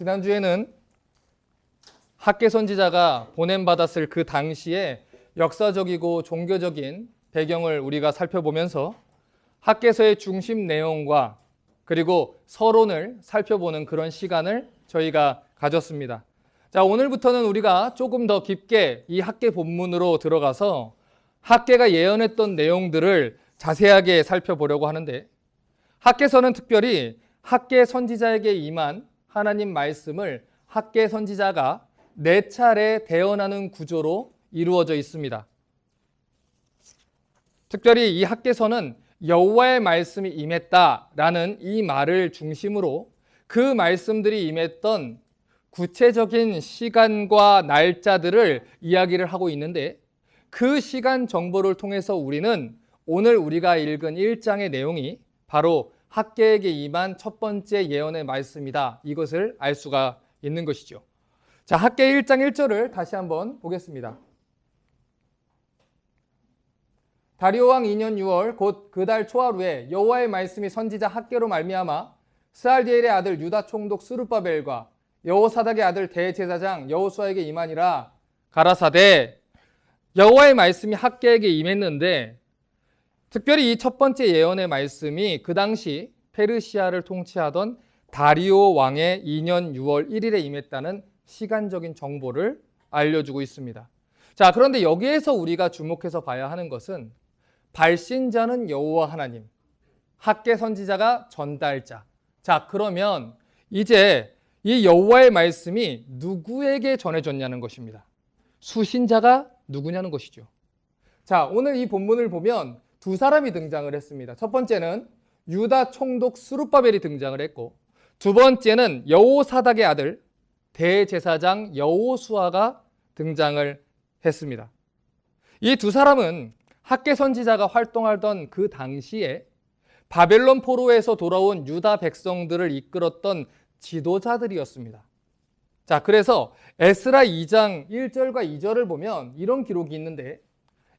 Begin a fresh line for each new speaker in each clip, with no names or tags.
지난주에는 학개 선지자가 보냄받았을 그 당시에 역사적이고 종교적인 배경을 우리가 살펴보면서 학개서의 중심 내용과 그리고 서론을 살펴보는 그런 시간을 저희가 가졌습니다. 자, 오늘부터는 우리가 조금 더 깊게 이 학개 본문으로 들어가서 학개가 예언했던 내용들을 자세하게 살펴보려고 하는데, 학개서는 특별히 학개 선지자에게 임한 하나님 말씀을 학개 선지자가 4차례 대언하는 구조로 이루어져 있습니다. 특별히 이 학개서는 여호와의 말씀이 임했다라는 이 말을 중심으로 그 말씀들이 임했던 구체적인 시간과 날짜들을 이야기를 하고 있는데, 그 시간 정보를 통해서 우리는 오늘 우리가 읽은 1장의 내용이 바로 학개에게 임한 첫 번째 예언의 말씀이다, 이것을 알 수가 있는 것이죠. 자, 학개 1장 1절을 다시 한번 보겠습니다. 다리오 왕 2년 6월 곧 그 달 초하루에 여호와의 말씀이 선지자 학개로 말미암아 스알디엘의 아들 유다 총독 스룹바벨과 여호사닥의 아들 대제사장 여호수아에게 임하니라. 가라사대, 여호와의 말씀이 학개에게 임했는데, 특별히 이 첫 번째 예언의 말씀이 그 당시 페르시아를 통치하던 다리오 왕의 2년 6월 1일에 임했다는 시간적인 정보를 알려주고 있습니다. 자, 그런데 여기에서 우리가 주목해서 봐야 하는 것은 발신자는 여호와 하나님, 학개 선지자가 전달자. 자, 그러면 이제 이 여호와의 말씀이 누구에게 전해졌냐는 것입니다. 수신자가 누구냐는 것이죠. 자, 오늘 이 본문을 보면 두 사람이 등장을 했습니다. 첫 번째는 유다 총독 스룹바벨이 등장을 했고, 두 번째는 여호사닥의 아들 대제사장 여호수아가 등장을 했습니다. 이 두 사람은 학개 선지자가 활동하던 그 당시에 바벨론 포로에서 돌아온 유다 백성들을 이끌었던 지도자들이었습니다. 자, 그래서 에스라 2장 1절과 2절을 보면 이런 기록이 있는데,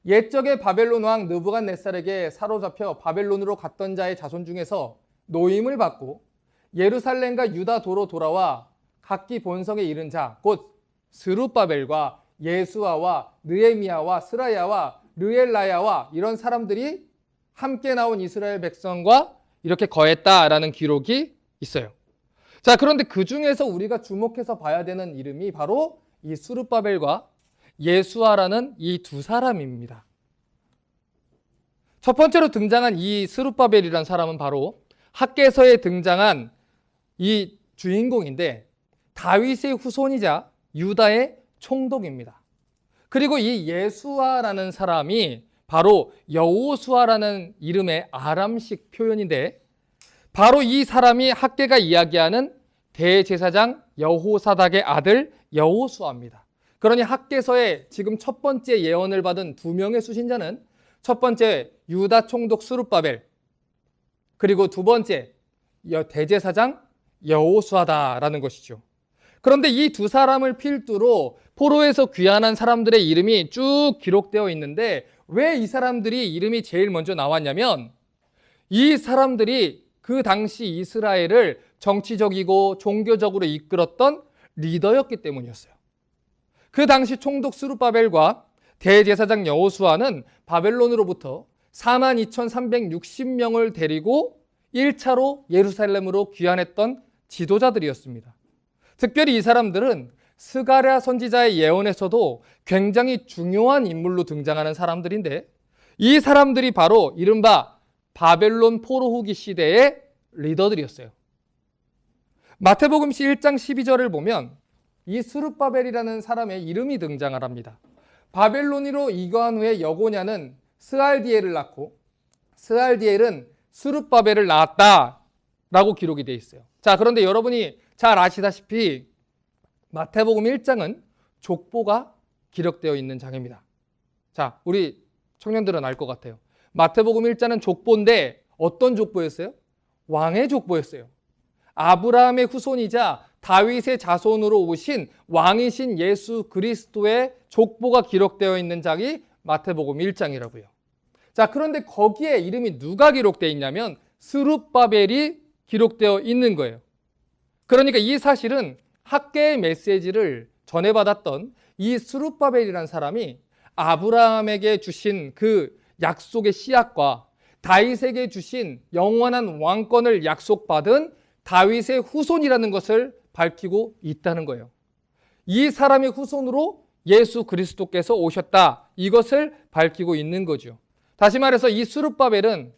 옛적에 바벨론 왕 느부갓네살에게 사로잡혀 바벨론으로 갔던 자의 자손 중에서 노임을 받고 예루살렘과 유다 도로 돌아와 각기 본성에 이른 자, 곧 스룹바벨과 예수아와 느헤미야와 스라야와 르엘라야와 이런 사람들이 함께 나온 이스라엘 백성과 이렇게 거했다라는 기록이 있어요. 자, 그런데 그 중에서 우리가 주목해서 봐야 되는 이름이 바로 이 스룹바벨과 예수아라는 이 두 사람입니다. 첫 번째로 등장한 이 스룹바벨이라는 사람은 바로 학개서에 등장한 이 주인공인데, 다윗의 후손이자 유다의 총독입니다. 그리고 이 예수아라는 사람이 바로 여호수아라는 이름의 아람식 표현인데, 바로 이 사람이 학개가 이야기하는 대제사장 여호사닥의 아들 여호수아입니다. 그러니 학개서의 지금 첫 번째 예언을 받은 두 명의 수신자는 첫 번째 유다 총독 스룹바벨, 그리고 두 번째 대제사장 여호수아다라는 것이죠. 그런데 이 두 사람을 필두로 포로에서 귀환한 사람들의 이름이 쭉 기록되어 있는데, 왜 이 사람들이 이름이 제일 먼저 나왔냐면, 이 사람들이 그 당시 이스라엘을 정치적이고 종교적으로 이끌었던 리더였기 때문이었어요. 그 당시 총독 스룹바벨과 대제사장 여호수아는 바벨론으로부터 42,360명을 데리고 1차로 예루살렘으로 귀환했던 지도자들이었습니다. 특별히 이 사람들은 스가랴 선지자의 예언에서도 굉장히 중요한 인물로 등장하는 사람들인데, 이 사람들이 바로 이른바 바벨론 포로 후기 시대의 리더들이었어요. 마태복음시 1장 12절을 보면 이 스룹바벨이라는 사람의 이름이 등장을 합니다. 바벨론으로 이거한 후에 여고냐는 스알디엘을 낳고 스알디엘은 스룹바벨을 낳았다라고 기록이 되어 있어요. 자, 그런데 여러분이 잘 아시다시피 마태복음 1장은 족보가 기록되어 있는 장입니다. 자, 우리 청년들은 알 것 같아요. 마태복음 1장은 족보인데 어떤 족보였어요? 왕의 족보였어요. 아브라함의 후손이자 다윗의 자손으로 오신 왕이신 예수 그리스도의 족보가 기록되어 있는 장이 마태복음 1장이라고요. 자, 그런데 거기에 이름이 누가 기록되어 있냐면 스룹바벨이 기록되어 있는 거예요. 그러니까 이 사실은 학계의 메시지를 전해받았던 이 스룹바벨이라는 사람이 아브라함에게 주신 그 약속의 씨앗과 다윗에게 주신 영원한 왕권을 약속받은 다윗의 후손이라는 것을 밝히고 있다는 거예요. 이 사람의 후손으로 예수 그리스도께서 오셨다. 이것을 밝히고 있는 거죠. 다시 말해서 이 스룹바벨은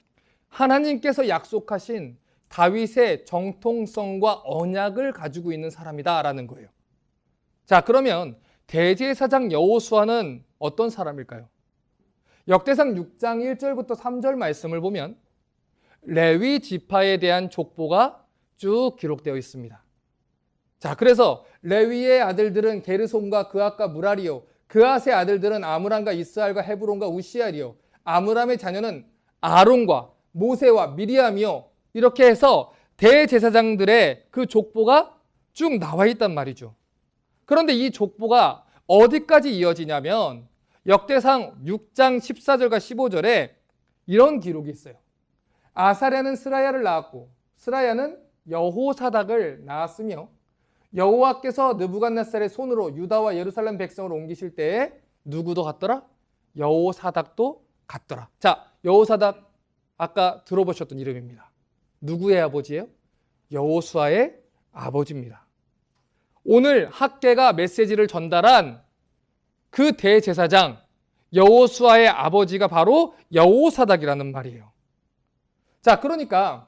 하나님께서 약속하신 다윗의 정통성과 언약을 가지고 있는 사람이다라는 거예요. 자, 그러면 대제사장 여호수아는 어떤 사람일까요? 역대상 6장 1절부터 3절 말씀을 보면 레위 지파에 대한 족보가 쭉 기록되어 있습니다. 자, 그래서 레위의 아들들은 게르솜과 그앗과 무라리요, 그앗의 아들들은 아므람과 이스할과 헤브론과 우시알이요, 아므람의 자녀는 아론과 모세와 미리암이요, 이렇게 해서 대제사장들의 그 족보가 쭉 나와 있단 말이죠. 그런데 이 족보가 어디까지 이어지냐면 역대상 6장 14절과 15절에 이런 기록이 있어요. 아사랴는 스라야를 낳았고 스라야는 여호사닥을 낳았으며 여호와께서 느부갓네살의 손으로 유다와 예루살렘 백성을 옮기실 때에 누구도 갔더라? 여호사닥도 갔더라. 자, 여호사닥 아까 들어보셨던 이름입니다. 누구의 아버지예요? 여호수아의 아버지입니다. 오늘 학계가 메시지를 전달한 그 대제사장 여호수아의 아버지가 바로 여호사닥이라는 말이에요. 자, 그러니까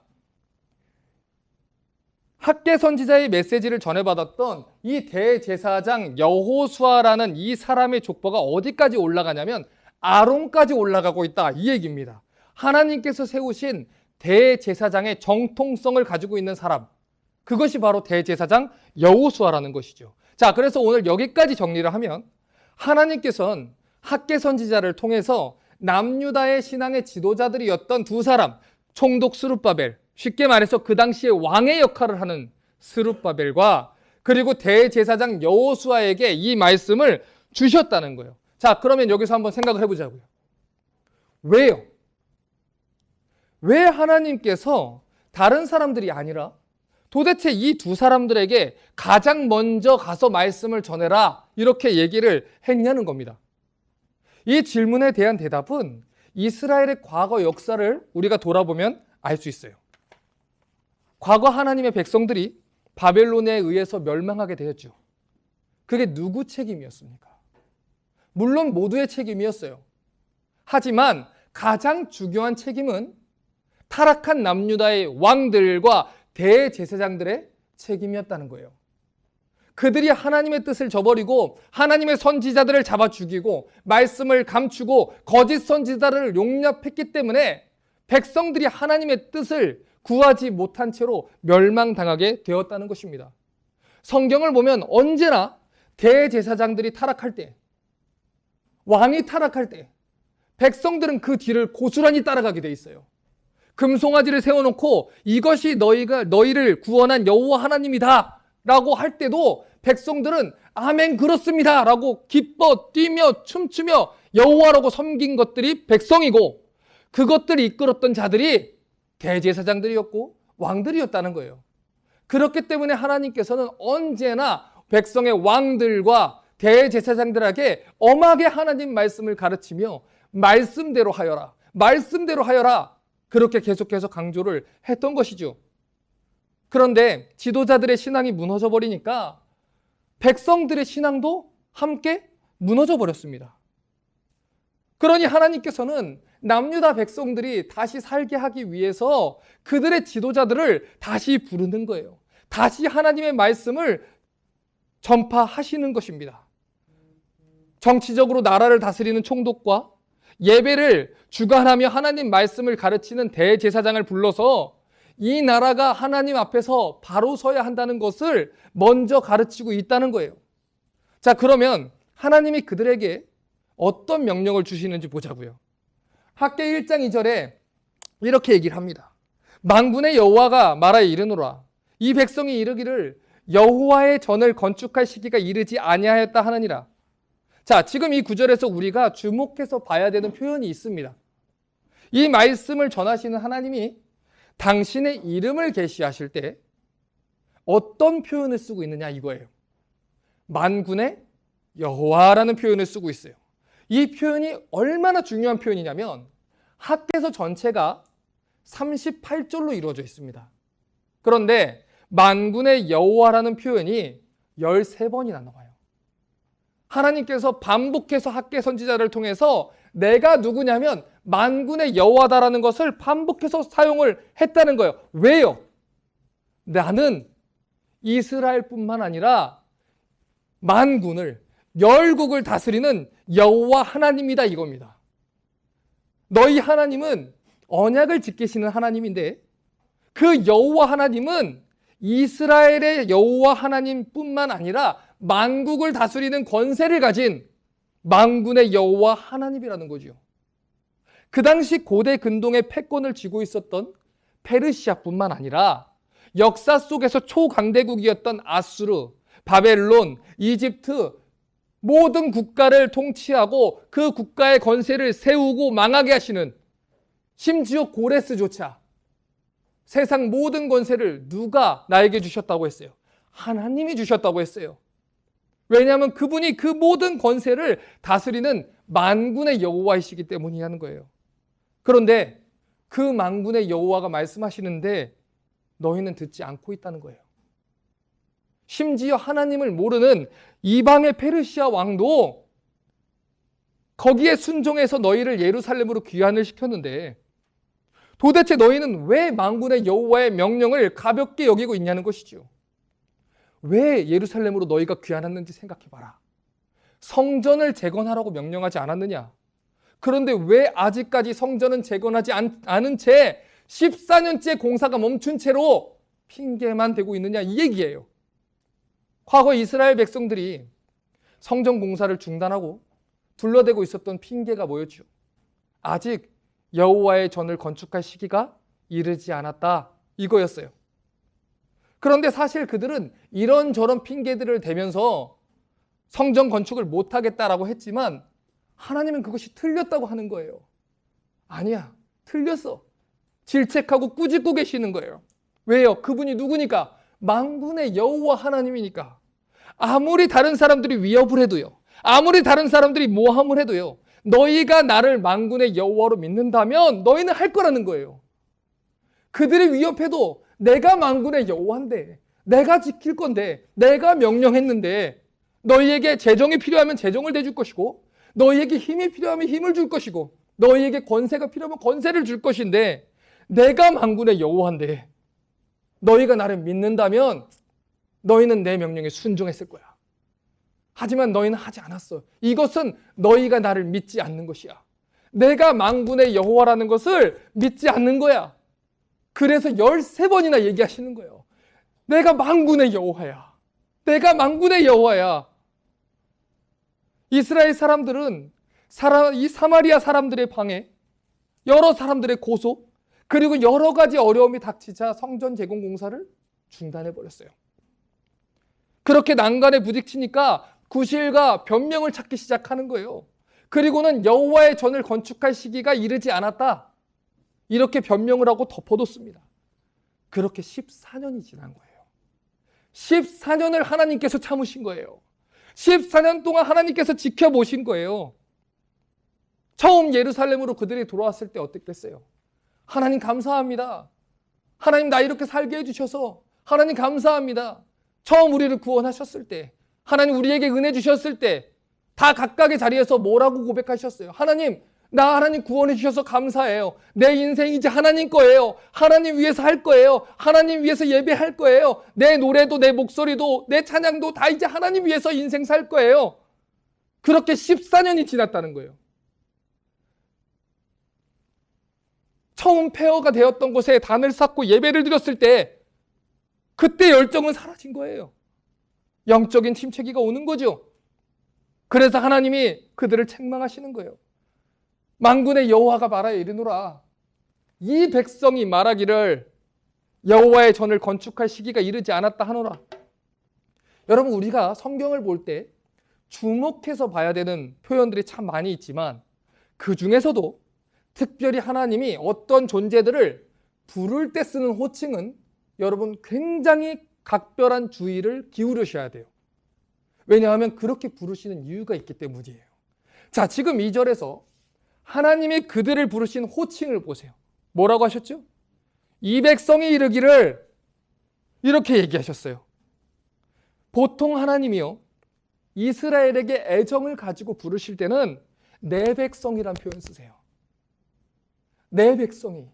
학계 선지자의 메시지를 전해받았던 이 대제사장 여호수아라는 이 사람의 족보가 어디까지 올라가냐면 아론까지 올라가고 있다, 이 얘기입니다. 하나님께서 세우신 대제사장의 정통성을 가지고 있는 사람, 그것이 바로 대제사장 여호수아라는 것이죠. 자, 그래서 오늘 여기까지 정리를 하면 하나님께서는 학계 선지자를 통해서 남유다의 신앙의 지도자들이었던 두 사람, 총독 스룹바벨, 쉽게 말해서 그 당시에 왕의 역할을 하는 스룹바벨과 그리고 대제사장 여호수아에게 이 말씀을 주셨다는 거예요. 자, 그러면 여기서 한번 생각을 해보자고요. 왜요? 왜 하나님께서 다른 사람들이 아니라 도대체 이 두 사람들에게 가장 먼저 가서 말씀을 전해라, 이렇게 얘기를 했냐는 겁니다. 이 질문에 대한 대답은 이스라엘의 과거 역사를 우리가 돌아보면 알 수 있어요. 과거 하나님의 백성들이 바벨론에 의해서 멸망하게 되었죠. 그게 누구 책임이었습니까? 물론 모두의 책임이었어요. 하지만 가장 중요한 책임은 타락한 남유다의 왕들과 대제사장들의 책임이었다는 거예요. 그들이 하나님의 뜻을 저버리고 하나님의 선지자들을 잡아 죽이고 말씀을 감추고 거짓 선지자를 용납했기 때문에 백성들이 하나님의 뜻을 구하지 못한 채로 멸망당하게 되었다는 것입니다. 성경을 보면 언제나 대제사장들이 타락할 때, 왕이 타락할 때 백성들은 그 뒤를 고스란히 따라가게 돼 있어요. 금송아지를 세워놓고 이것이 너희를 구원한 여호와 하나님이다 라고 할 때도 백성들은 아멘 그렇습니다 라고 기뻐 뛰며 춤추며 여호와라고 섬긴 것들이 백성이고, 그것들을 이끌었던 자들이 대제사장들이었고 왕들이었다는 거예요. 그렇기 때문에 하나님께서는 언제나 백성의 왕들과 대제사장들에게 엄하게 하나님 말씀을 가르치며 말씀대로 하여라, 말씀대로 하여라, 그렇게 계속해서 강조를 했던 것이죠. 그런데 지도자들의 신앙이 무너져 버리니까 백성들의 신앙도 함께 무너져 버렸습니다. 그러니 하나님께서는 남유다 백성들이 다시 살게 하기 위해서 그들의 지도자들을 다시 부르는 거예요. 다시 하나님의 말씀을 전파하시는 것입니다. 정치적으로 나라를 다스리는 총독과 예배를 주관하며 하나님 말씀을 가르치는 대제사장을 불러서 이 나라가 하나님 앞에서 바로 서야 한다는 것을 먼저 가르치고 있다는 거예요. 자, 그러면 하나님이 그들에게 어떤 명령을 주시는지 보자고요. 학계 1장 2절에 이렇게 얘기를 합니다. 만군의 여호와가 말하여 이르노라. 이 백성이 이르기를 여호와의 전을 건축할 시기가 이르지 아니하였다 하느니라. 자, 지금 이 구절에서 우리가 주목해서 봐야 되는 표현이 있습니다. 이 말씀을 전하시는 하나님이 당신의 이름을 계시하실 때 어떤 표현을 쓰고 있느냐 이거예요. 만군의 여호와라는 표현을 쓰고 있어요. 이 표현이 얼마나 중요한 표현이냐면 학개서 전체가 38절로 이루어져 있습니다. 그런데 만군의 여호와라는 표현이 13번이나 나와요. 하나님께서 반복해서 학개 선지자를 통해서 내가 누구냐면 만군의 여호와다라는 것을 반복해서 사용을 했다는 거예요. 왜요? 나는 이스라엘뿐만 아니라 만군을, 열국을 다스리는 여호와 하나님이다 이겁니다. 너희 하나님은 언약을 지키시는 하나님인데 그 여호와 하나님은 이스라엘의 여호와 하나님뿐만 아니라 만국을 다스리는 권세를 가진 만군의 여호와 하나님이라는 거죠. 그 당시 고대 근동의 패권을 쥐고 있었던 페르시아뿐만 아니라 역사 속에서 초강대국이었던 아수르, 바벨론, 이집트 모든 국가를 통치하고 그 국가의 권세를 세우고 망하게 하시는, 심지어 고레스조차 세상 모든 권세를 누가 나에게 주셨다고 했어요? 하나님이 주셨다고 했어요. 왜냐하면 그분이 그 모든 권세를 다스리는 만군의 여호와이시기 때문이라는 거예요. 그런데 그 만군의 여호와가 말씀하시는데 너희는 듣지 않고 있다는 거예요. 심지어 하나님을 모르는 이방의 페르시아 왕도 거기에 순종해서 너희를 예루살렘으로 귀환을 시켰는데 도대체 너희는 왜 만군의 여호와의 명령을 가볍게 여기고 있냐는 것이죠. 왜 예루살렘으로 너희가 귀환했는지 생각해봐라. 성전을 재건하라고 명령하지 않았느냐? 그런데 왜 아직까지 성전은 재건하지 않은 채 14년째 공사가 멈춘 채로 핑계만 대고 있느냐 이 얘기예요. 과거 이스라엘 백성들이 성전 공사를 중단하고 둘러대고 있었던 핑계가 뭐였죠? 아직 여호와의 전을 건축할 시기가 이르지 않았다 이거였어요. 그런데 사실 그들은 이런저런 핑계들을 대면서 성전 건축을 못하겠다라고 했지만 하나님은 그것이 틀렸다고 하는 거예요. 아니야, 틀렸어. 질책하고 꾸짖고 계시는 거예요. 왜요? 그분이 누구니까? 만군의 여호와 하나님이니까. 아무리 다른 사람들이 위협을 해도요, 아무리 다른 사람들이 모함을 해도요, 너희가 나를 만군의 여호와로 믿는다면 너희는 할 거라는 거예요. 그들이 위협해도 내가 만군의 여호와인데, 내가 지킬 건데, 내가 명령했는데 너희에게 재정이 필요하면 재정을 대줄 것이고, 너희에게 힘이 필요하면 힘을 줄 것이고, 너희에게 권세가 필요하면 권세를 줄 것인데, 내가 만군의 여호와인데 너희가 나를 믿는다면 너희는 내 명령에 순종했을 거야. 하지만 너희는 하지 않았어. 이것은 너희가 나를 믿지 않는 것이야. 내가 만군의 여호와라는 것을 믿지 않는 거야. 그래서 13번이나 얘기하시는 거예요. 내가 만군의 여호와야. 내가 만군의 여호와야. 이스라엘 사람들은 이 사마리아 사람들의 방해, 여러 사람들의 고소, 그리고 여러 가지 어려움이 닥치자 성전 재건 공사를 중단해버렸어요. 그렇게 난간에 부딪히니까 구실과 변명을 찾기 시작하는 거예요. 그리고는 여호와의 전을 건축할 시기가 이르지 않았다, 이렇게 변명을 하고 덮어뒀습니다. 그렇게 14년이 지난 거예요. 14년을 하나님께서 참으신 거예요. 14년 동안 하나님께서 지켜보신 거예요. 처음 예루살렘으로 그들이 돌아왔을 때 어땠겠어요? 하나님 감사합니다. 하나님 나 이렇게 살게 해주셔서 하나님 감사합니다. 처음 우리를 구원하셨을 때, 하나님 우리에게 은혜 주셨을 때 다 각각의 자리에서 뭐라고 고백하셨어요? 하나님, 나 하나님 구원해 주셔서 감사해요. 내 인생 이제 하나님 거예요. 하나님 위해서 할 거예요. 하나님 위해서 예배할 거예요. 내 노래도 내 목소리도 내 찬양도 다 이제 하나님 위해서 인생 살 거예요. 그렇게 14년이 지났다는 거예요. 처음 폐허가 되었던 곳에 단을 쌓고 예배를 드렸을 때 그때 열정은 사라진 거예요. 영적인 침체기가 오는 거죠. 그래서 하나님이 그들을 책망하시는 거예요. 만군의 여호와가 말하여 이르노라. 이 백성이 말하기를 여호와의 전을 건축할 시기가 이르지 않았다 하노라. 여러분, 우리가 성경을 볼 때 주목해서 봐야 되는 표현들이 참 많이 있지만 그 중에서도 특별히 하나님이 어떤 존재들을 부를 때 쓰는 호칭은 여러분 굉장히 각별한 주의를 기울이셔야 돼요. 왜냐하면 그렇게 부르시는 이유가 있기 때문이에요. 자, 지금 2절에서 하나님이 그들을 부르신 호칭을 보세요. 뭐라고 하셨죠? 이 백성이 이르기를 이렇게 얘기하셨어요. 보통 하나님이요, 이스라엘에게 애정을 가지고 부르실 때는 내 백성이란 표현 쓰세요. 내 백성이.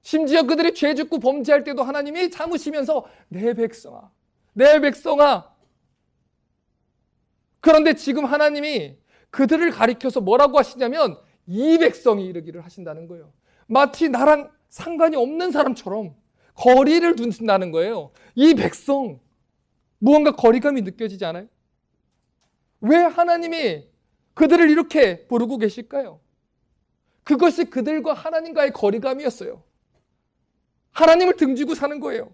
심지어 그들이 죄 짓고 범죄할 때도 하나님이 참으시면서 내 백성아, 내 백성아. 그런데 지금 하나님이 그들을 가리켜서 뭐라고 하시냐면 이 백성이 이르기를 하신다는 거예요. 마치 나랑 상관이 없는 사람처럼 거리를 둔다는 거예요. 이 백성, 무언가 거리감이 느껴지지 않아요? 왜 하나님이 그들을 이렇게 부르고 계실까요? 그것이 그들과 하나님과의 거리감이었어요. 하나님을 등지고 사는 거예요.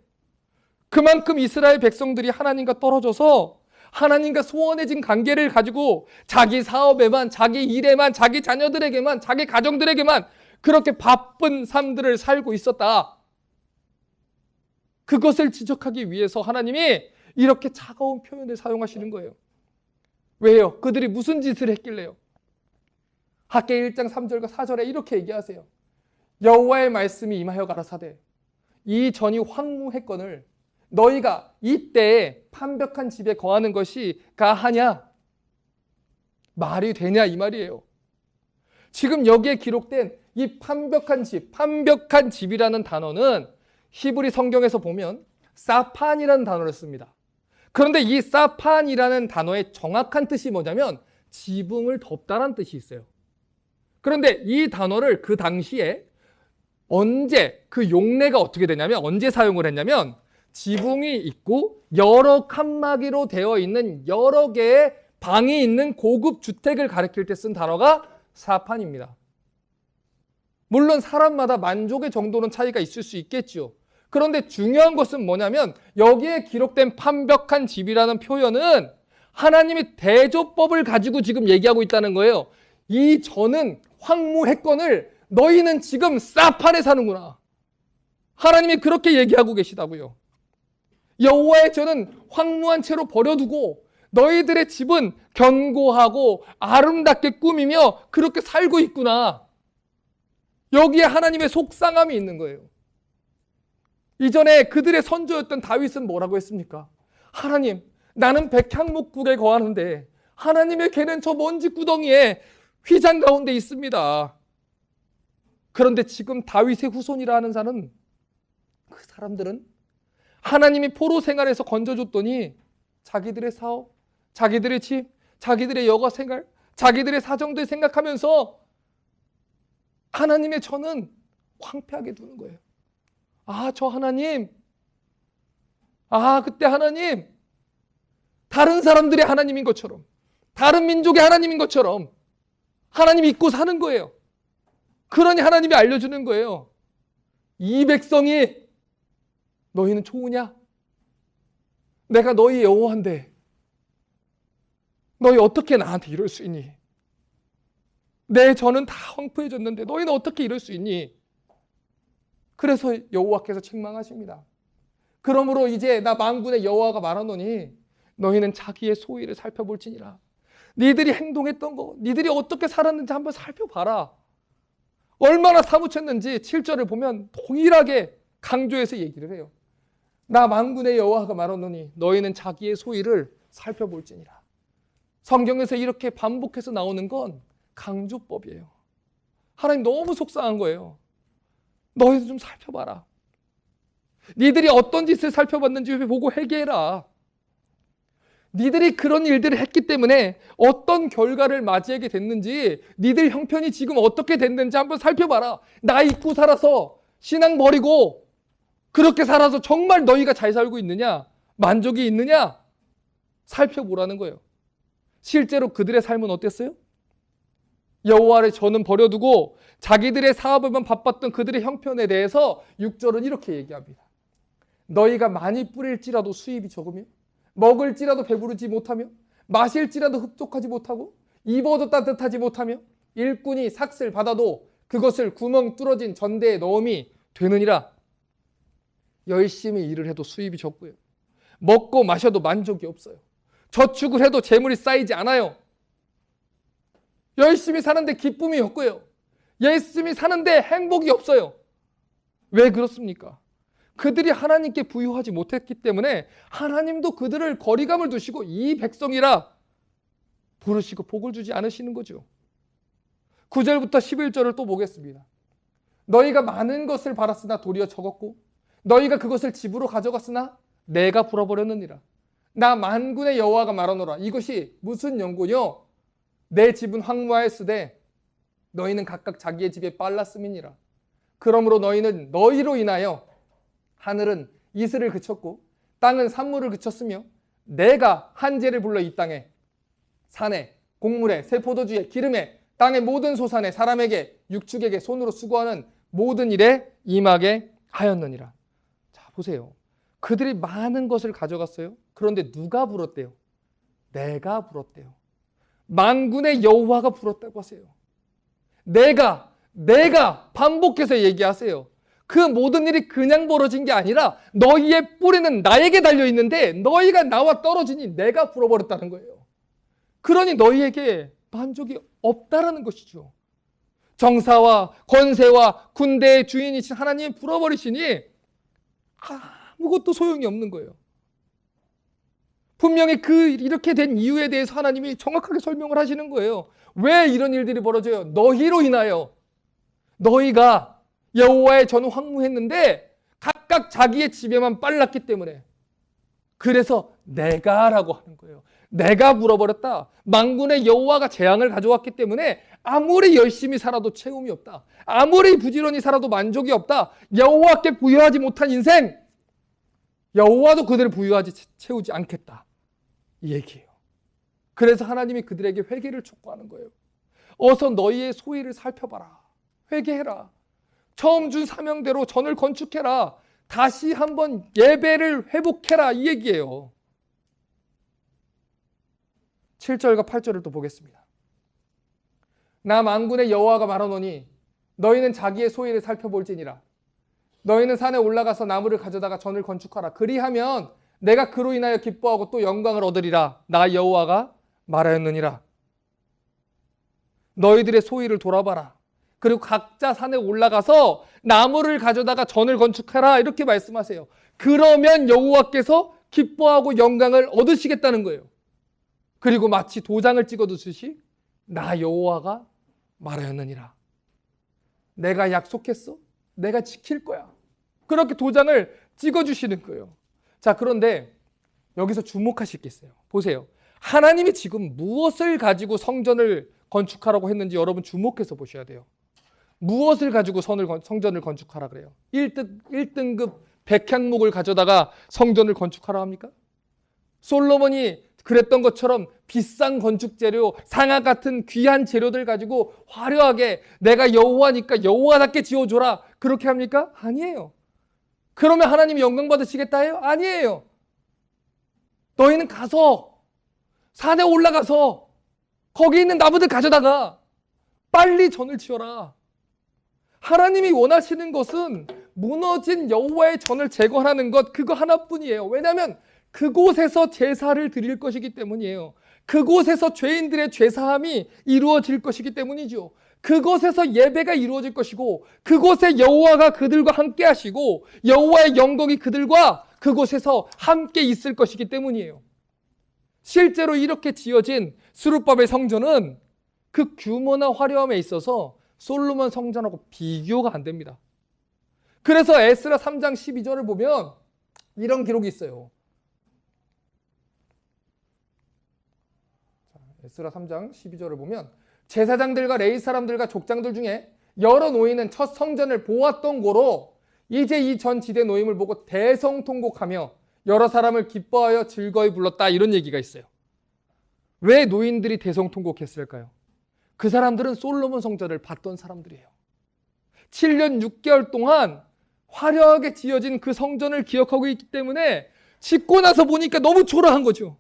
그만큼 이스라엘 백성들이 하나님과 떨어져서 하나님과 소원해진 관계를 가지고 자기 사업에만, 자기 일에만, 자기 자녀들에게만, 자기 가정들에게만 그렇게 바쁜 삶들을 살고 있었다. 그것을 지적하기 위해서 하나님이 이렇게 차가운 표현을 사용하시는 거예요. 왜요? 그들이 무슨 짓을 했길래요? 학개 1장 3절과 4절에 이렇게 얘기하세요. 여호와의 말씀이 임하여 가라사대 이 전이 황무했거늘 너희가 이때에 판벽한 집에 거하는 것이 가하냐? 말이 되냐 이 말이에요. 지금 여기에 기록된 이 판벽한 집이라는 단어는 히브리 성경에서 보면 사판이라는 단어를 씁니다. 그런데 이 사판이라는 단어의 정확한 뜻이 뭐냐면 지붕을 덮다라는 뜻이 있어요. 그런데 이 단어를 그 당시에 언제 그 용례가 어떻게 되냐면 언제 사용을 했냐면 지붕이 있고 여러 칸막이로 되어 있는 여러 개의 방이 있는 고급 주택을 가리킬 때 쓴 단어가 사판입니다. 물론 사람마다 만족의 정도는 차이가 있을 수 있겠죠. 그런데 중요한 것은 뭐냐면 여기에 기록된 판벽한 집이라는 표현은 하나님이 대조법을 가지고 지금 얘기하고 있다는 거예요. 이 전은 황무했거늘 너희는 지금 사판에 사는구나. 하나님이 그렇게 얘기하고 계시다고요. 여호와의 전은 황무한 채로 버려두고 너희들의 집은 견고하고 아름답게 꾸미며 그렇게 살고 있구나. 여기에 하나님의 속상함이 있는 거예요. 이전에 그들의 선조였던 다윗은 뭐라고 했습니까? 하나님, 나는 백향목국에 거하는데 하나님의 개는 저 먼지 구덩이에 휘장 가운데 있습니다. 그런데 지금 다윗의 후손이라 하는 자는 그 사람들은 하나님이 포로 생활에서 건져줬더니 자기들의 사업, 자기들의 집, 자기들의 여가 생활, 자기들의 사정들 생각하면서 하나님의 전은 황폐하게 두는 거예요. 아, 저 하나님, 그때 하나님, 다른 사람들의 하나님인 것처럼, 다른 민족의 하나님인 것처럼 하나님 잊고 사는 거예요. 그러니 하나님이 알려주는 거예요. 이 백성이 너희는 좋으냐? 내가 너희 여호와인데 너희 어떻게 나한테 이럴 수 있니? 내 전은 다 황폐해졌는데 너희는 어떻게 이럴 수 있니? 그래서 여호와께서 책망하십니다. 그러므로 이제 나 만군의 여호와가 말하노니 너희는 자기의 소위를 살펴볼지니라. 니들이 행동했던 거, 니들이 어떻게 살았는지 한번 살펴봐라. 얼마나 사무쳤는지 7절을 보면 동일하게 강조해서 얘기를 해요. 나 만군의 여호와가 말하노니 너희는 자기의 소위를 살펴볼지니라. 성경에서 이렇게 반복해서 나오는 건 강조법이에요. 하나님 너무 속상한 거예요. 너희도 좀 살펴봐라. 니들이 어떤 짓을 살펴봤는지 보고 회개해라. 니들이 그런 일들을 했기 때문에 어떤 결과를 맞이하게 됐는지, 니들 형편이 지금 어떻게 됐는지 한번 살펴봐라. 나 잊고 살아서 신앙 버리고 그렇게 살아서 정말 너희가 잘 살고 있느냐? 만족이 있느냐? 살펴보라는 거예요. 실제로 그들의 삶은 어땠어요? 여호와의 전은 버려두고 자기들의 사업에만 바빴던 그들의 형편에 대해서 6절은 이렇게 얘기합니다. 너희가 많이 뿌릴지라도 수입이 적으며 먹을지라도 배부르지 못하며 마실지라도 흡족하지 못하고 입어도 따뜻하지 못하며 일꾼이 삭슬 받아도 그것을 구멍 뚫어진 전대에 넣음이 되느니라. 열심히 일을 해도 수입이 적고요. 먹고 마셔도 만족이 없어요. 저축을 해도 재물이 쌓이지 않아요. 열심히 사는데 기쁨이 없고요. 열심히 사는데 행복이 없어요. 왜 그렇습니까? 그들이 하나님께 부유하지 못했기 때문에 하나님도 그들을 거리감을 두시고 이 백성이라 부르시고 복을 주지 않으시는 거죠. 9절부터 11절을 또 보겠습니다. 너희가 많은 것을 바랐으나 도리어 적었고 너희가 그것을 집으로 가져갔으나 내가 불어버렸느니라. 나 만군의 여호와가 말하노라. 이것이 무슨 연고요? 내 집은 황무하였으되 너희는 각각 자기의 집에 빨랐음이니라. 그러므로 너희는 너희로 인하여 하늘은 이슬을 그쳤고 땅은 산물을 그쳤으며 내가 한재를 불러 이 땅에 산에 곡물에 새 포도주에 기름에 땅의 모든 소산에 사람에게 육축에게 손으로 수고하는 모든 일에 임하게 하였느니라. 자, 보세요. 그들이 많은 것을 가져갔어요. 그런데 누가 불었대요? 내가 불었대요. 만군의 여호와가 불었다고 하세요. 내가 반복해서 얘기하세요. 그 모든 일이 그냥 벌어진 게 아니라 너희의 뿌리는 나에게 달려있는데 너희가 나와 떨어지니 내가 불어버렸다는 거예요. 그러니 너희에게 만족이 없다라는 것이죠. 정사와 권세와 군대의 주인이신 하나님이 불어버리시니 아무것도 소용이 없는 거예요. 분명히 이렇게 된 이유에 대해서 하나님이 정확하게 설명을 하시는 거예요. 왜 이런 일들이 벌어져요? 너희로 인하여. 너희가 여호와의 전을 황무했는데 각각 자기의 집에만 빨랐기 때문에. 그래서 내가라고 하는 거예요. 내가 물어버렸다. 만군의 여호와가 재앙을 가져왔기 때문에 아무리 열심히 살아도 채움이 없다. 아무리 부지런히 살아도 만족이 없다. 여호와께 부여하지 못한 인생, 여호와도 그들을 부여하지 채우지 않겠다. 이 얘기예요. 그래서 하나님이 그들에게 회개를 촉구하는 거예요. 어서 너희의 소위를 살펴봐라. 회개해라. 처음 준 사명대로 전을 건축해라. 다시 한번 예배를 회복해라. 이 얘기예요. 7절과 8절을 또 보겠습니다. 나 만군의 여호와가 말하노니 너희는 자기의 소위를 살펴볼지니라. 너희는 산에 올라가서 나무를 가져다가 전을 건축하라. 그리하면 내가 그로 인하여 기뻐하고 또 영광을 얻으리라. 나 여호와가 말하였느니라. 너희들의 소위를 돌아봐라. 그리고 각자 산에 올라가서 나무를 가져다가 전을 건축하라. 이렇게 말씀하세요. 그러면 여호와께서 기뻐하고 영광을 얻으시겠다는 거예요. 그리고 마치 도장을 찍어두듯이 나 여호와가 말하였느니라. 내가 약속했어. 내가 지킬 거야. 그렇게 도장을 찍어주시는 거예요. 자, 그런데 여기서 주목하실 게 있어요. 보세요. 하나님이 지금 무엇을 가지고 성전을 건축하라고 했는지 여러분 주목해서 보셔야 돼요. 무엇을 가지고 성전을 건축하라 그래요? 1등급 백향목을 가져다가 성전을 건축하라 합니까? 솔로몬이 그랬던 것처럼 비싼 건축 재료, 상아 같은 귀한 재료들 가지고 화려하게 내가 여호와니까 여호와답게 지어줘라. 그렇게 합니까? 아니에요. 그러면 하나님이 영광 받으시겠다 해요? 아니에요. 너희는 가서 산에 올라가서 거기 있는 나무들 가져다가 빨리 전을 지어라. 하나님이 원하시는 것은 무너진 여호와의 전을 재건하는 것, 그거 하나뿐이에요. 왜냐하면 그곳에서 제사를 드릴 것이기 때문이에요. 그곳에서 죄인들의 죄사함이 이루어질 것이기 때문이죠. 그곳에서 예배가 이루어질 것이고 그곳에 여호와가 그들과 함께 하시고 여호와의 영광이 그들과 그곳에서 함께 있을 것이기 때문이에요. 실제로 이렇게 지어진 스룹바벨 성전은 그 규모나 화려함에 있어서 솔로몬 성전하고 비교가 안 됩니다. 그래서 에스라 3장 12절을 보면 이런 기록이 있어요. 에스라 3장 12절을 보면 제사장들과 레위 사람들과 족장들 중에 여러 노인은 첫 성전을 보았던 고로 이제 이 전 지대 노임을 보고 대성통곡하며 여러 사람을 기뻐하여 즐거이 불렀다. 이런 얘기가 있어요. 왜 노인들이 대성통곡했을까요? 그 사람들은 솔로몬 성전을 봤던 사람들이에요. 7년 6개월 동안 화려하게 지어진 그 성전을 기억하고 있기 때문에 짓고 나서 보니까 너무 초라한 거죠.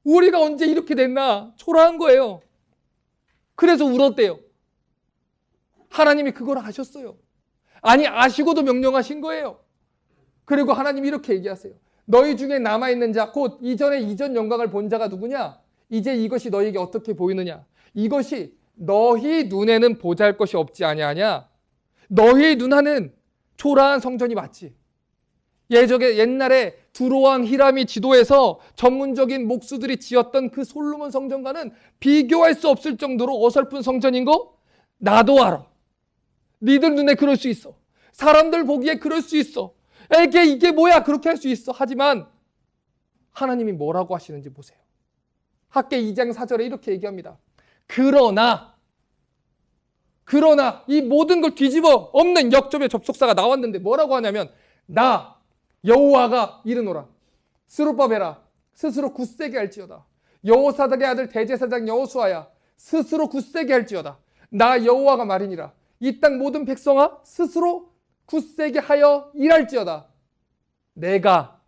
우리가 언제 이렇게 됐나? 초라한 거예요. 그래서 울었대요. 하나님이 그걸 아셨어요. 아니, 아시고도 명령하신 거예요. 그리고 하나님이 이렇게 얘기하세요. 너희 중에 남아있는 자 곧 이전에 이전 영광을 본 자가 누구냐? 이제 이것이 너희에게 어떻게 보이느냐? 이것이 너희 눈에는 보잘 것이 없지 아니하냐? 너희 눈하는 초라한 성전이 맞지. 옛날에 두로왕 히람이 지도해서 전문적인 목수들이 지었던 그 솔로몬 성전과는 비교할 수 없을 정도로 어설픈 성전인 거 나도 알아. 니들 눈에 그럴 수 있어. 사람들 보기에 그럴 수 있어. 이게 뭐야? 그렇게 할 수 있어. 하지만 하나님이 뭐라고 하시는지 보세요. 학개 2장 4절에 이렇게 얘기합니다. 그러나 이 모든 걸 뒤집어 엎는 역접의 접속사가 나왔는데 뭐라고 하냐면 나 여호와가 이르노라. 스룹바벨아 스스로 굳세게 할지어다. 여호사닥의 아들 대제사장 여호수아야 스스로 굳세게 할지어다. 나 여호와가 말이니라. 이 땅 모든 백성아 스스로 굳세게 하여 일할지어다. 내가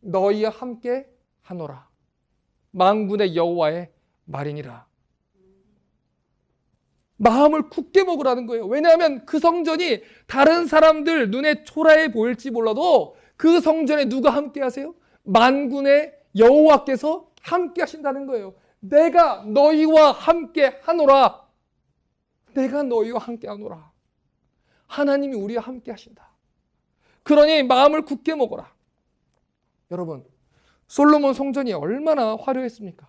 너희와 함께 하노라. 만군의 여호와의 말이니라. 마음을 굳게 먹으라는 거예요. 왜냐하면 그 성전이 다른 사람들 눈에 초라해 보일지 몰라도 그 성전에 누가 함께 하세요? 만군의 여호와께서 함께 하신다는 거예요. 내가 너희와 함께 하노라. 내가 너희와 함께 하노라. 하나님이 우리와 함께 하신다. 그러니 마음을 굳게 먹어라. 여러분, 솔로몬 성전이 얼마나 화려했습니까?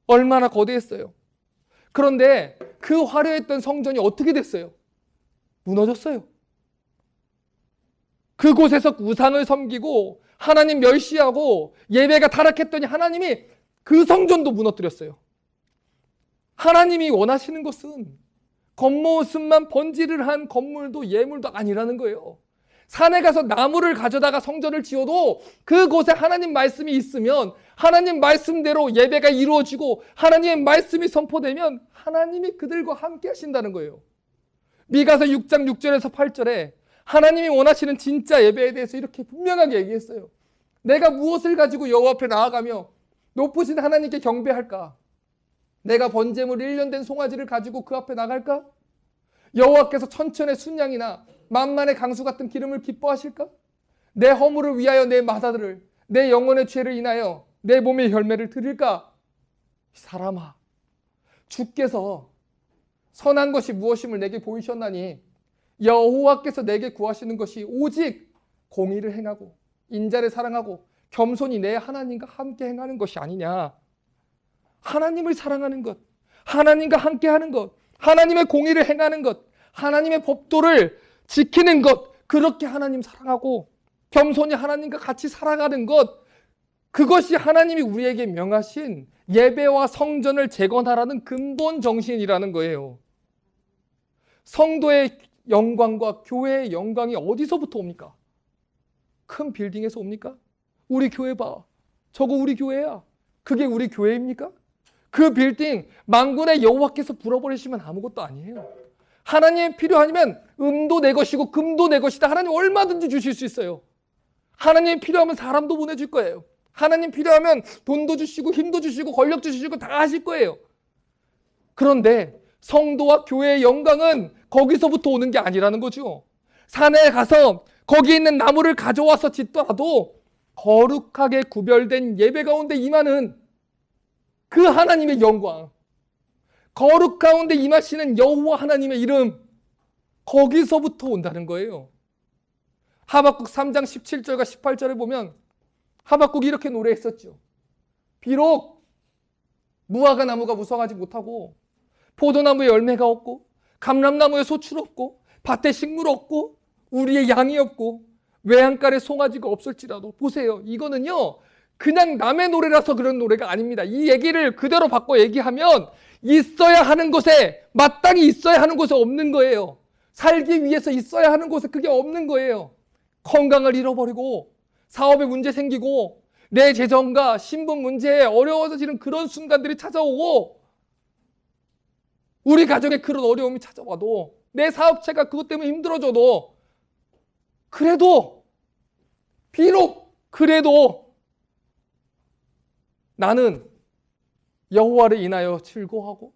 얼마나 거대했어요. 그런데 그 화려했던 성전이 어떻게 됐어요? 무너졌어요. 그곳에서 우상을 섬기고 하나님 멸시하고 예배가 타락했더니 하나님이 그 성전도 무너뜨렸어요. 하나님이 원하시는 것은 겉모습만 번지를 한 건물도 예물도 아니라는 거예요. 산에 가서 나무를 가져다가 성전을 지어도 그곳에 하나님 말씀이 있으면 하나님 말씀대로 예배가 이루어지고 하나님의 말씀이 선포되면 하나님이 그들과 함께 하신다는 거예요. 미가서 6장 6절에서 8절에 하나님이 원하시는 진짜 예배에 대해서 이렇게 분명하게 얘기했어요. 내가 무엇을 가지고 여호와 앞에 나아가며 높으신 하나님께 경배할까? 내가 번제물 1년 된 송아지를 가지고 그 앞에 나갈까? 여호와께서 천천의 순양이나 만만의 강수 같은 기름을 기뻐하실까? 내 허물을 위하여 내 마다들을 내 영혼의 죄를 인하여 내 몸의 열매를 드릴까? 사람아, 주께서 선한 것이 무엇임을 내게 보이셨나니 여호와께서 내게 구하시는 것이 오직 공의를 행하고 인자를 사랑하고 겸손히 내 하나님과 함께 행하는 것이 아니냐. 하나님을 사랑하는 것, 하나님과 함께하는 것, 하나님의 공의를 행하는 것, 하나님의 법도를 지키는 것, 그렇게 하나님 사랑하고 겸손히 하나님과 같이 살아가는 것, 그것이 하나님이 우리에게 명하신 예배와 성전을 재건하라는 근본 정신이라는 거예요. 성도의 영광과 교회의 영광이 어디서부터 옵니까? 큰 빌딩에서 옵니까? 우리 교회 봐. 저거 우리 교회야. 그게 우리 교회입니까? 그 빌딩 만군의 여호와께서 불어버리시면 아무것도 아니에요. 하나님 필요하면 은도 내 것이고 금도 내 것이다. 하나님 얼마든지 주실 수 있어요. 하나님 필요하면 사람도 보내줄 거예요. 하나님 필요하면 돈도 주시고 힘도 주시고 권력 주시고 다 하실 거예요. 그런데 성도와 교회의 영광은 거기서부터 오는 게 아니라는 거죠. 산에 가서 거기 있는 나무를 가져와서 짓더라도 거룩하게 구별된 예배 가운데 임하는 그 하나님의 영광, 거룩 가운데 임하시는 여호와 하나님의 이름, 거기서부터 온다는 거예요. 하박국 3장 17절과 18절에 보면 하박국이 이렇게 노래했었죠. 비록 무화과 나무가 무성하지 못하고 포도나무에 열매가 없고 감람나무에 소출 없고 밭에 식물 없고 우리의 양이 없고 외양간에 송아지가 없을지라도, 보세요. 이거는요 그냥 남의 노래라서 그런 노래가 아닙니다. 이 얘기를 그대로 바꿔 얘기하면 있어야 하는 곳에, 마땅히 있어야 하는 곳에 없는 거예요. 살기 위해서 있어야 하는 곳에 그게 없는 거예요. 건강을 잃어버리고 사업에 문제 생기고 내 재정과 신분 문제에 어려워지는 그런 순간들이 찾아오고 우리 가정에 그런 어려움이 찾아와도 내 사업체가 그것 때문에 힘들어져도 그래도 비록 그래도 나는 여호와를 인하여 즐거워하고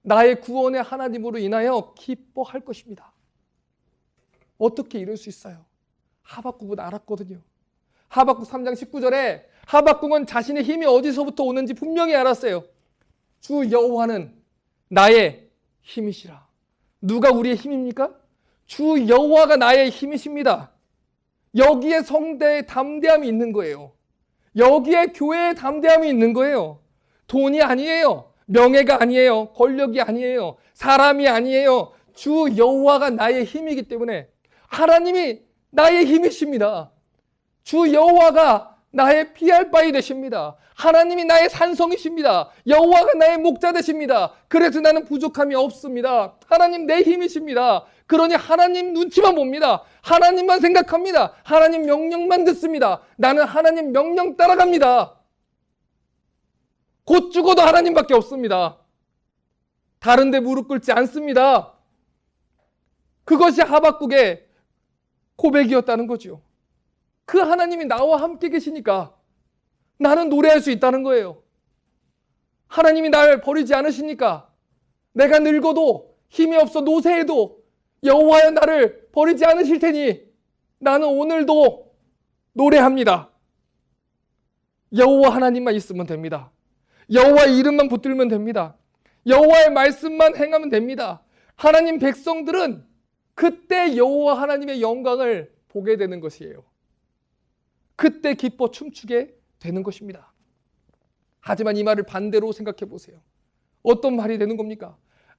나의 구원의 하나님으로 인하여 기뻐할 것입니다. 어떻게 이럴 수 있어요? 하박국은 알았거든요. 하박국 3장 19절에 하박국은 자신의 힘이 어디서부터 오는지 분명히 알았어요. 주 여호와는 나의 힘이시라. 누가 우리의 힘입니까? 주 여호와가 나의 힘이십니다. 여기에 성대의 담대함이 있는 거예요. 여기에 교회의 담대함이 있는 거예요. 돈이 아니에요. 명예가 아니에요. 권력이 아니에요. 사람이 아니에요. 주 여호와가 나의 힘이기 때문에 하나님이 나의 힘이십니다. 주 여호와가 나의 피할 바위 되십니다. 하나님이 나의 산성이십니다. 여호와가 나의 목자 되십니다. 그래서 나는 부족함이 없습니다. 하나님 내 힘이십니다. 그러니 하나님 눈치만 봅니다. 하나님만 생각합니다. 하나님 명령만 듣습니다. 나는 하나님 명령 따라갑니다. 곧 죽어도 하나님밖에 없습니다. 다른 데 무릎 꿇지 않습니다. 그것이 하박국의 고백이었다는 거죠. 그 하나님이 나와 함께 계시니까 나는 노래할 수 있다는 거예요. 하나님이 날 버리지 않으시니까 내가 늙어도 힘이 없어 노쇠해도 여호와여 나를 버리지 않으실 테니 나는 오늘도 노래합니다. 여호와 하나님만 있으면 됩니다. 여호와의 이름만 붙들면 됩니다. 여호와의 말씀만 행하면 됩니다. 하나님 백성들은 그때 여호와 하나님의 영광을 보게 되는 것이에요. 그때 기뻐 춤추게 되는 것입니다. 하지만 이 말을 반대로 생각해 보세요. 어떤 말이 되는 겁니까?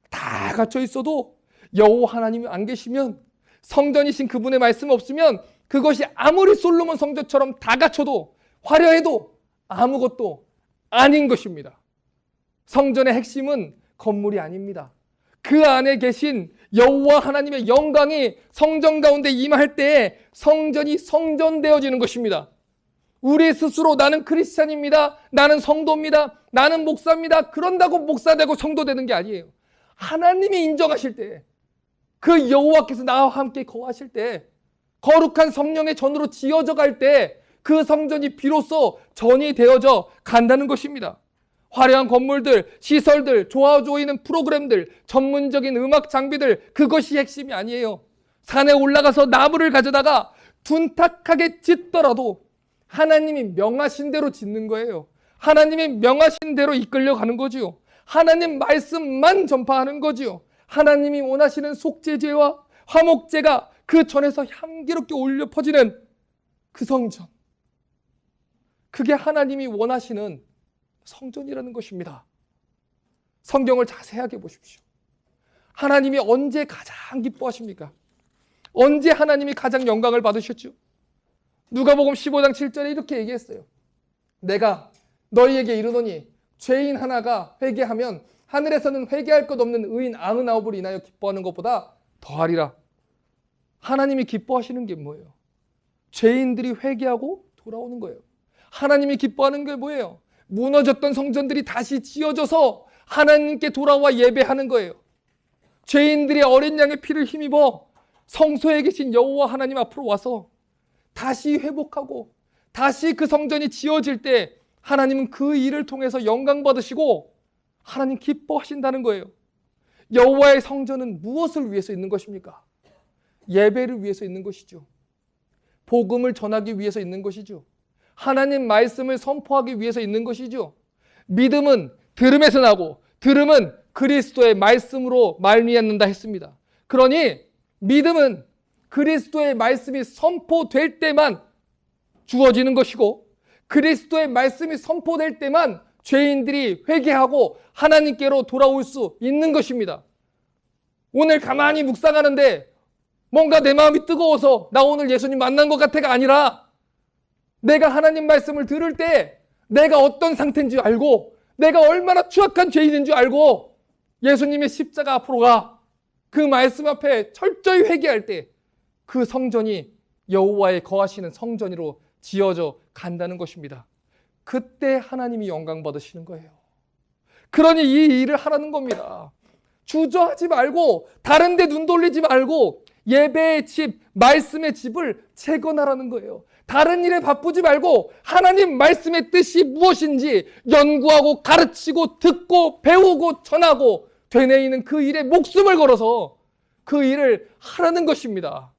다 갇혀 있어도 여호와 하나님이 안 계시면, 성전이신 그분의 말씀 없으면 그것이 아무리 솔로몬 성전처럼 다 갖춰도 화려해도 아무것도 아닌 것입니다. 성전의 핵심은 건물이 아닙니다. 그 안에 계신 여호와 하나님의 영광이 성전 가운데 임할 때에 성전이 성전되어지는 것입니다. 우리 스스로 나는 크리스찬입니다. 나는 성도입니다. 나는 목사입니다. 그런다고 목사 되고 성도 되는 게 아니에요. 하나님이 인정하실 때, 그 여호와께서 나와 함께 거하실 때, 거룩한 성령의 전으로 지어져 갈 때 그 성전이 비로소 전이 되어져 간다는 것입니다. 화려한 건물들, 시설들, 좋아 보이는 프로그램들, 전문적인 음악 장비들, 그것이 핵심이 아니에요. 산에 올라가서 나무를 가져다가 둔탁하게 짓더라도 하나님이 명하신 대로 짓는 거예요. 하나님이 명하신 대로 이끌려 가는 거지요. 하나님 말씀만 전파하는 거지요. 하나님이 원하시는 속죄제와 화목제가 그 전에서 향기롭게 올려 퍼지는 그 성전, 그게 하나님이 원하시는 성전이라는 것입니다. 성경을 자세하게 보십시오. 하나님이 언제 가장 기뻐하십니까? 언제 하나님이 가장 영광을 받으셨죠? 누가복음 15장 7절에 이렇게 얘기했어요. 내가 너희에게 이르노니 죄인 하나가 회개하면 하늘에서는 회개할 것 없는 의인 99을 인하여 기뻐하는 것보다 더하리라. 하나님이 기뻐하시는 게 뭐예요? 죄인들이 회개하고 돌아오는 거예요. 하나님이 기뻐하는 게 뭐예요? 무너졌던 성전들이 다시 지어져서 하나님께 돌아와 예배하는 거예요. 죄인들이 어린 양의 피를 힘입어 성소에 계신 여호와 하나님 앞으로 와서 다시 회복하고 다시 그 성전이 지어질 때 하나님은 그 일을 통해서 영광 받으시고 하나님 기뻐하신다는 거예요. 여호와의 성전은 무엇을 위해서 있는 것입니까? 예배를 위해서 있는 것이죠. 복음을 전하기 위해서 있는 것이죠. 하나님 말씀을 선포하기 위해서 있는 것이죠. 믿음은 들음에서 나고 들음은 그리스도의 말씀으로 말미암는다 했습니다. 그러니 믿음은 그리스도의 말씀이 선포될 때만 주어지는 것이고, 그리스도의 말씀이 선포될 때만 죄인들이 회개하고 하나님께로 돌아올 수 있는 것입니다. 오늘 가만히 묵상하는데 뭔가 내 마음이 뜨거워서 나 오늘 예수님 만난 것 같아가 아니라, 내가 하나님 말씀을 들을 때 내가 어떤 상태인지 알고 내가 얼마나 추악한 죄인인 줄 알고 예수님의 십자가 앞으로 가 그 말씀 앞에 철저히 회개할 때 그 성전이 여호와의 거하시는 성전으로 지어져 간다는 것입니다. 그때 하나님이 영광 받으시는 거예요. 그러니 이 일을 하라는 겁니다. 주저하지 말고 다른 데 눈 돌리지 말고 예배의 집, 말씀의 집을 재건하라는 거예요. 다른 일에 바쁘지 말고 하나님 말씀의 뜻이 무엇인지 연구하고 가르치고 듣고 배우고 전하고 되뇌이는 그 일에 목숨을 걸어서 그 일을 하라는 것입니다.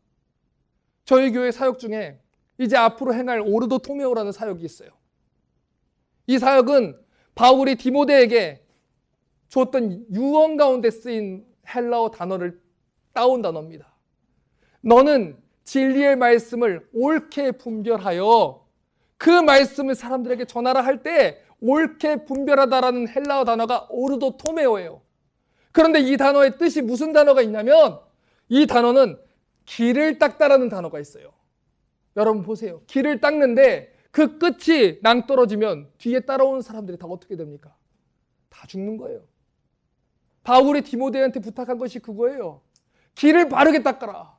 저희 교회 사역 중에 이제 앞으로 행할 오르도 토메오라는 사역이 있어요. 이 사역은 바울이 디모데에게 줬던 유언 가운데 쓰인 헬라어 단어를 따온 단어입니다. 너는 진리의 말씀을 옳게 분별하여 그 말씀을 사람들에게 전하라 할 때 옳게 분별하다라는 헬라어 단어가 오르도 토메오예요. 그런데 이 단어의 뜻이 무슨 단어가 있냐면 이 단어는 길을 닦다라는 단어가 있어요. 여러분 보세요. 길을 닦는데 그 끝이 낭떠러지면 뒤에 따라오는 사람들이 다 어떻게 됩니까? 다 죽는 거예요. 바울이 디모데한테 부탁한 것이 그거예요. 길을 바르게 닦아라.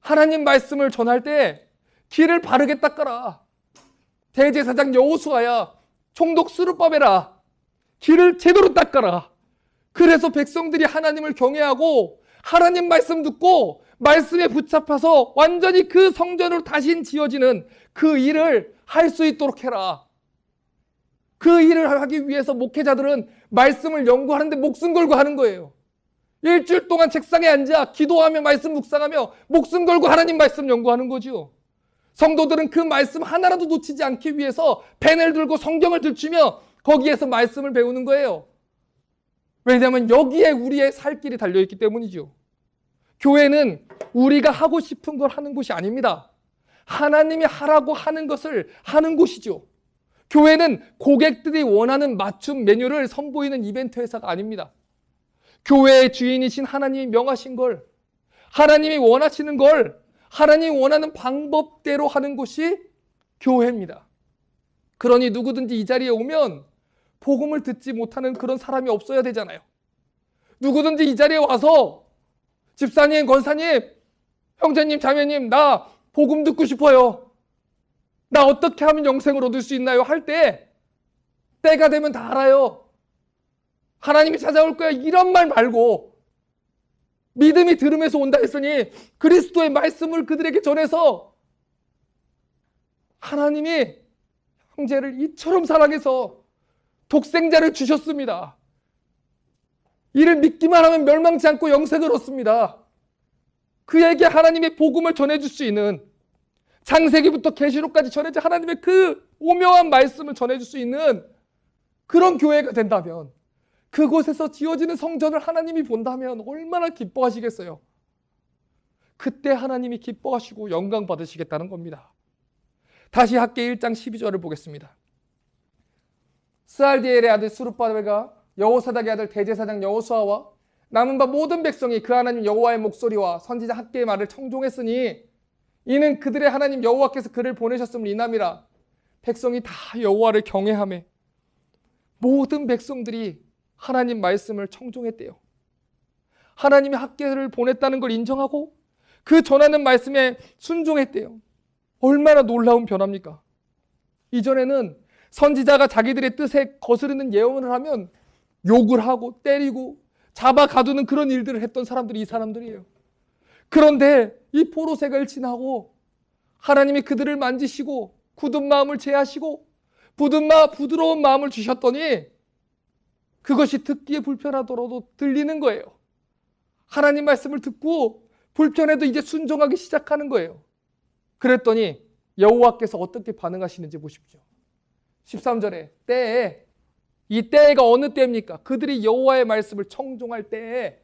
하나님 말씀을 전할 때 길을 바르게 닦아라. 대제사장 여호수아야, 총독 스룹바벨아, 길을 제대로 닦아라. 그래서 백성들이 하나님을 경외하고 하나님 말씀 듣고 말씀에 붙잡혀서 완전히 그 성전으로 다시 지어지는 그 일을 할 수 있도록 해라. 그 일을 하기 위해서 목회자들은 말씀을 연구하는데 목숨 걸고 하는 거예요. 일주일 동안 책상에 앉아 기도하며 말씀 묵상하며 목숨 걸고 하나님 말씀 연구하는 거죠. 성도들은 그 말씀 하나라도 놓치지 않기 위해서 펜을 들고 성경을 들추며 거기에서 말씀을 배우는 거예요. 왜냐하면 여기에 우리의 살 길이 달려있기 때문이죠. 교회는 우리가 하고 싶은 걸 하는 곳이 아닙니다. 하나님이 하라고 하는 것을 하는 곳이죠. 교회는 고객들이 원하는 맞춤 메뉴를 선보이는 이벤트 회사가 아닙니다. 교회의 주인이신 하나님이 명하신 걸, 하나님이 원하시는 걸 하나님이 원하는 방법대로 하는 곳이 교회입니다. 그러니 누구든지 이 자리에 오면 복음을 듣지 못하는 그런 사람이 없어야 되잖아요. 누구든지 이 자리에 와서 집사님, 권사님, 형제님, 자매님, 나 복음 듣고 싶어요. 나 어떻게 하면 영생을 얻을 수 있나요? 할 때 때가 되면 다 알아요. 하나님이 찾아올 거야. 이런 말 말고 믿음이 들음에서 온다 했으니 그리스도의 말씀을 그들에게 전해서 하나님이 형제를 이처럼 사랑해서 독생자를 주셨습니다. 이를 믿기만 하면 멸망치 않고 영생을 얻습니다. 그에게 하나님의 복음을 전해줄 수 있는, 창세기부터 계시록까지 전해져 하나님의 그 오묘한 말씀을 전해줄 수 있는 그런 교회가 된다면, 그곳에서 지어지는 성전을 하나님이 본다면 얼마나 기뻐하시겠어요. 그때 하나님이 기뻐하시고 영광 받으시겠다는 겁니다. 다시 학개 1장 12절을 보겠습니다. 스알디엘의 아들 스룹바벨과 여호사닥의 아들 대제사장 여호수아와 남은 바 모든 백성이 그 하나님 여호와의 목소리와 선지자 학개의 말을 청종했으니 이는 그들의 하나님 여호와께서 그를 보내셨음을 인함이라. 백성이 다 여호와를 경외하며 모든 백성들이 하나님 말씀을 청종했대요. 하나님이 학개를 보냈다는 걸 인정하고 그 전하는 말씀에 순종했대요. 얼마나 놀라운 변화입니까? 이전에는 선지자가 자기들의 뜻에 거스르는 예언을 하면 욕을 하고 때리고 잡아 가두는 그런 일들을 했던 사람들이 이 사람들이에요. 그런데 이 포로세가를 지나고 하나님이 그들을 만지시고 굳은 마음을 제하시고 부드러운 마음을 주셨더니 그것이 듣기에 불편하더라도 들리는 거예요. 하나님 말씀을 듣고 불편해도 이제 순종하기 시작하는 거예요. 그랬더니 여호와께서 어떻게 반응하시는지 보십시오. 13절에 때에, 이 때가 어느 때입니까? 그들이 여호와의 말씀을 청종할 때에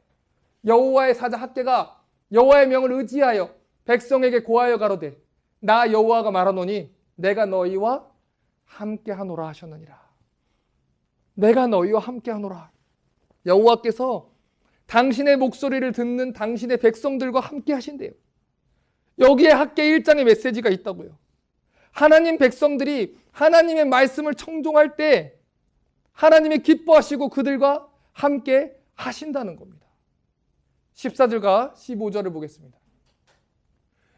여호와의 사자 학개가 여호와의 명을 의지하여 백성에게 고하여 가로되 나 여호와가 말하노니 내가 너희와 함께하노라 하셨느니라. 내가 너희와 함께하노라. 여호와께서 당신의 목소리를 듣는 당신의 백성들과 함께 하신대요. 여기에 학개 1장의 메시지가 있다고요. 하나님 백성들이 하나님의 말씀을 청종할 때 하나님이 기뻐하시고 그들과 함께 하신다는 겁니다. 14절과 15절을 보겠습니다.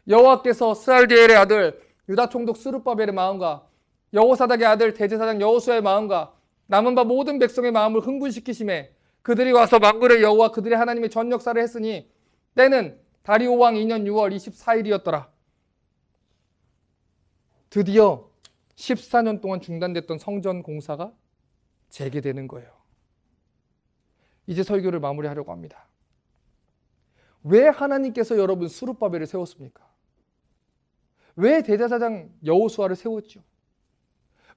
여호와께서 스알디엘의 아들 유다 총독 스룹바벨의 마음과 여호사닥의 아들 대제사장 여호수아의 마음과 남은 바 모든 백성의 마음을 흥분시키심에 그들이 와서 만군의 여호와 그들의 하나님의 전 역사를 했으니 때는 다리오 왕 2년 6월 24일이었더라. 드디어 14년 동안 중단됐던 성전 공사가 재개되는 거예요. 이제 설교를 마무리하려고 합니다. 왜 하나님께서 여러분 스룹바벨을 세웠습니까? 왜 대제사장 여호수아를 세웠죠?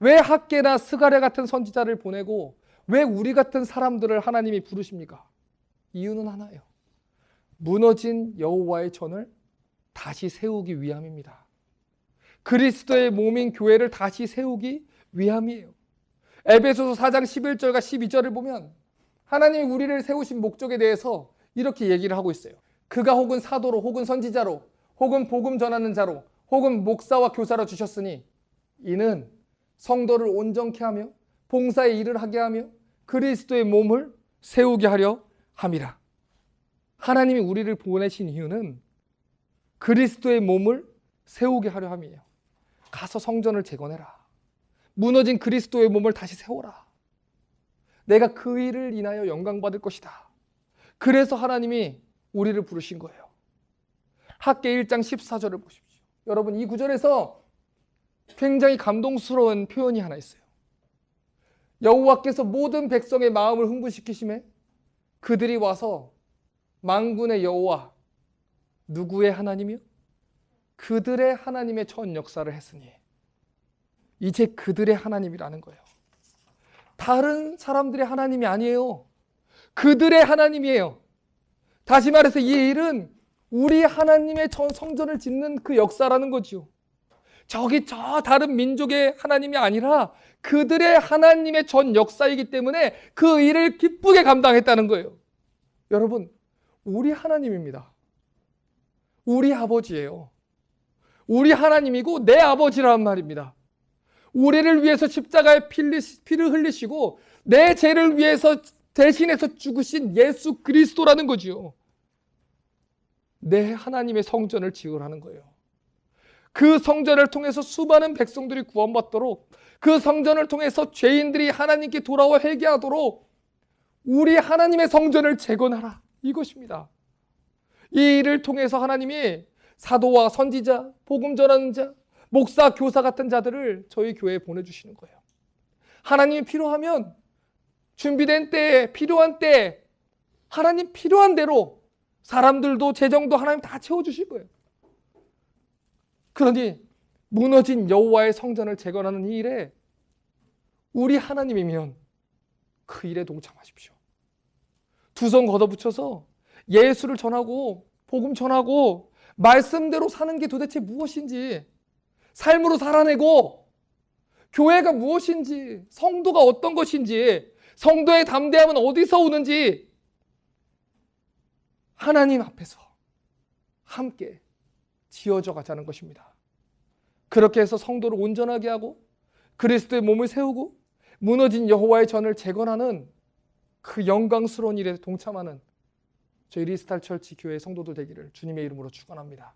왜 학개나 스가랴 같은 선지자를 보내고 왜 우리 같은 사람들을 하나님이 부르십니까? 이유는 하나예요. 무너진 여호와의 전을 다시 세우기 위함입니다. 그리스도의 몸인 교회를 다시 세우기 위함이에요. 에베소서 4장 11절과 12절을 보면 하나님이 우리를 세우신 목적에 대해서 이렇게 얘기를 하고 있어요. 그가 혹은 사도로 혹은 선지자로 혹은 복음 전하는 자로 혹은 목사와 교사로 주셨으니 이는 성도를 온전케 하며 봉사의 일을 하게 하며 그리스도의 몸을 세우게 하려 함이라. 하나님이 우리를 보내신 이유는 그리스도의 몸을 세우게 하려 함이에요. 가서 성전을 재건해라. 무너진 그리스도의 몸을 다시 세워라. 내가 그 일을 인하여 영광받을 것이다. 그래서 하나님이 우리를 부르신 거예요. 학개 1장 14절을 보십시오. 여러분, 이 구절에서 굉장히 감동스러운 표현이 하나 있어요. 여호와께서 모든 백성의 마음을 흥분시키심에 그들이 와서 만군의 여호와 누구의 하나님이요? 그들의 하나님의 전 역사를 했으니 이제 그들의 하나님이라는 거예요. 다른 사람들의 하나님이 아니에요. 그들의 하나님이에요. 다시 말해서 이 일은 우리 하나님의 전 성전을 짓는 그 역사라는 거죠. 저기 저 다른 민족의 하나님이 아니라 그들의 하나님의 전 역사이기 때문에 그 일을 기쁘게 감당했다는 거예요. 여러분, 우리 하나님입니다. 우리 아버지예요. 우리 하나님이고 내 아버지란 말입니다. 우리를 위해서 십자가에 피를 흘리시고 내 죄를 위해서 대신해서 죽으신 예수 그리스도라는 거지요. 내 하나님의 성전을 지으라는 거예요. 그 성전을 통해서 수많은 백성들이 구원받도록, 그 성전을 통해서 죄인들이 하나님께 돌아와 회개하도록 우리 하나님의 성전을 재건하라, 이것입니다. 이 일을 통해서 하나님이 사도와 선지자, 복음 전하는 자, 목사, 교사 같은 자들을 저희 교회에 보내주시는 거예요. 하나님이 필요하면 준비된 때에, 필요한 때에 하나님 필요한 대로 사람들도 재정도 하나님 다 채워주실 거예요. 그러니 무너진 여호와의 성전을 재건하는 이 일에 우리 하나님이면 그 일에 동참하십시오. 두 손 걷어붙여서 예수를 전하고 복음 전하고 말씀대로 사는 게 도대체 무엇인지, 삶으로 살아내고 교회가 무엇인지, 성도가 어떤 것인지, 성도의 담대함은 어디서 오는지 하나님 앞에서 함께 지어져 가자는 것입니다. 그렇게 해서 성도를 온전하게 하고 그리스도의 몸을 세우고 무너진 여호와의 전을 재건하는 그 영광스러운 일에 동참하는 저희 리스탈 철치 교회 성도들 되기를 주님의 이름으로 축원합니다.